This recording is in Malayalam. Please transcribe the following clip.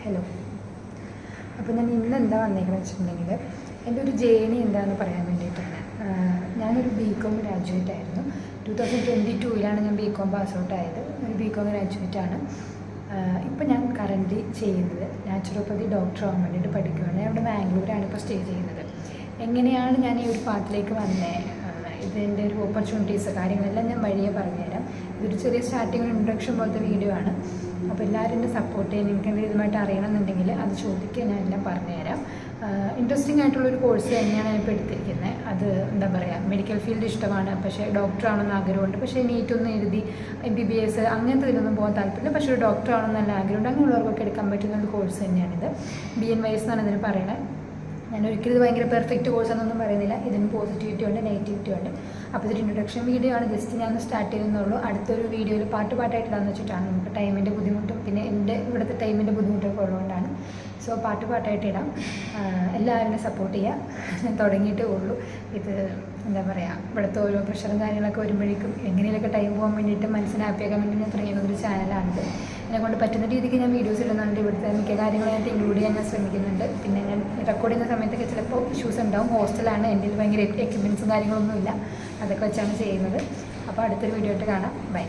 ഹലോ. അപ്പോൾ ഞാൻ ഇന്ന് എന്താ വന്നേക്കണെന്ന് വെച്ചിട്ടുണ്ടെങ്കിൽ എൻ്റെ ഒരു ജേണി എന്താണെന്ന് പറയാൻ വേണ്ടിയിട്ടാണ്. ഞാനൊരു ബികോം ഗ്രാജുവേറ്റ് ആയിരുന്നു. 2022 ഞാൻ ബികോം പാസ് ഔട്ട് ആയത്. ഒരു ബികോം ഗ്രാജുവേറ്റാണ്. ഇപ്പോൾ ഞാൻ കറൻ്റ് ചെയ്യുന്നത് നാച്ചുറോപ്പതി ഡോക്ടർ ആവാൻ വേണ്ടിയിട്ട് പഠിക്കുകയാണ്. ഞാൻ ഇവിടെ ബാംഗ്ലൂരാണ് ഇപ്പോൾ സ്റ്റേ ചെയ്യുന്നത്. എങ്ങനെയാണ് ഞാൻ ഈ ഒരു പാത്തിലേക്ക് വന്നത്, ഇതിൻ്റെ ഒരു ഓപ്പർച്യൂണിറ്റീസ് കാര്യങ്ങളെല്ലാം ഞാൻ വഴിയെ പറഞ്ഞുതരാം. ഇതൊരു ചെറിയ സ്റ്റാർട്ടിങ് ഇൻട്രൊഡക്ഷൻ പോലത്തെ വീഡിയോ ആണ്. അപ്പോൾ എല്ലാവരും എൻ്റെ സപ്പോർട്ട് ചെയ്യാൻ, നിങ്ങൾക്ക് ഇതുമായിട്ട് അറിയണമെന്നുണ്ടെങ്കിൽ അത് ചോദിക്കുക, ഞാൻ എല്ലാം പറഞ്ഞുതരാം. ഇൻട്രസ്റ്റിംഗ് ആയിട്ടുള്ളൊരു കോഴ്സ് തന്നെയാണ് ഞാൻ ഇപ്പോൾ എടുത്തിരിക്കുന്നത്. അത് എന്താ പറയുക, മെഡിക്കൽ ഫീൽഡ് ഇഷ്ടമാണ്, പക്ഷേ ഡോക്ടറാണെന്ന് ആഗ്രഹമുണ്ട്. പക്ഷേ നീറ്റൊന്നും എഴുതി MBBS അങ്ങനത്തെ ഇതിലൊന്നും പോകാൻ താല്പര്യമില്ല. പക്ഷേ ഒരു ഡോക്ടറാണെന്ന് നല്ല ആഗ്രഹമുണ്ട്. അങ്ങനെയുള്ളവർക്കൊക്കെ എടുക്കാൻ പറ്റുന്ന ഒരു കോഴ്സ് തന്നെയാണിത്. BNYS എന്നാണ് ഇതിന് പറയുന്നത്. ഞാൻ ഒരിക്കലും ഇത് ഭയങ്കര പെർഫെക്റ്റ് കോഴ്സാണെന്നൊന്നും പറയുന്നില്ല. ഇതിന് പോസിറ്റിവിറ്റി ഉണ്ട്, നെഗറ്റിവിറ്റി ഉണ്ട്. അപ്പോൾ ഇതൊരു ഇൻട്രൊഡക്ഷൻ വീഡിയോ ആണ്. ജസ്റ്റ് ഞാൻ സ്റ്റാർട്ട് ചെയ്യുന്നുള്ളൂ. അടുത്തൊരു വീഡിയോയിൽ പാട്ടായിട്ടിടാന്ന് വെച്ചിട്ടാണ്. നമുക്ക് ടൈമിൻ്റെ ബുദ്ധിമുട്ടും പിന്നെ എൻ്റെ ഇവിടുത്തെ ടൈമിൻ്റെ ബുദ്ധിമുട്ടൊക്കെ ഉള്ളതുകൊണ്ടാണ്. സോ പാട്ടായിട്ട് ഇടാം. എല്ലാവരും സപ്പോർട്ട് ചെയ്യുക. ഞാൻ തുടങ്ങിയിട്ടേ ഉള്ളൂ. ഇത് എന്താ പറയുക, ഇവിടുത്തെ ഓരോ പ്രഷറും കാര്യങ്ങളൊക്കെ വരുമ്പോഴേക്കും എങ്ങനെയൊക്കെ ടൈം പോകാൻ വേണ്ടിയിട്ട് മനസ്സിനെ ഹാപ്പിയാക്കാൻ വേണ്ടി ഞാൻ തുടങ്ങിയൊരു ചാനലാണിത്. എന്നെക്കൊണ്ട് പറ്റുന്ന രീതിക്ക് ഞാൻ വീഡിയോസ് ഇടുന്നുണ്ട്. ഇവിടുത്തെ മിക്ക കാര്യങ്ങളും ഞാൻ ഇൻക്ലൂഡ് ചെയ്യാൻ ഞാൻ ശ്രമിക്കുന്നുണ്ട്. പിന്നെ ഞാൻ റെക്കോർഡ് ചെയ്യുന്ന സമയത്തൊക്കെ ചിലപ്പോൾ ഇഷ്യൂസ് ഉണ്ടാവും. ഹോസ്റ്റലാണ്, എൻ്റെ ഭയങ്കര എക്യുപ്മെൻറ്റ്സും കാര്യങ്ങളൊന്നുമില്ല. അതൊക്കെ വെച്ചാണ് ചെയ്യുന്നത്. അപ്പോൾ അടുത്തൊരു വീഡിയോ ആയിട്ട് കാണാം. ബൈ.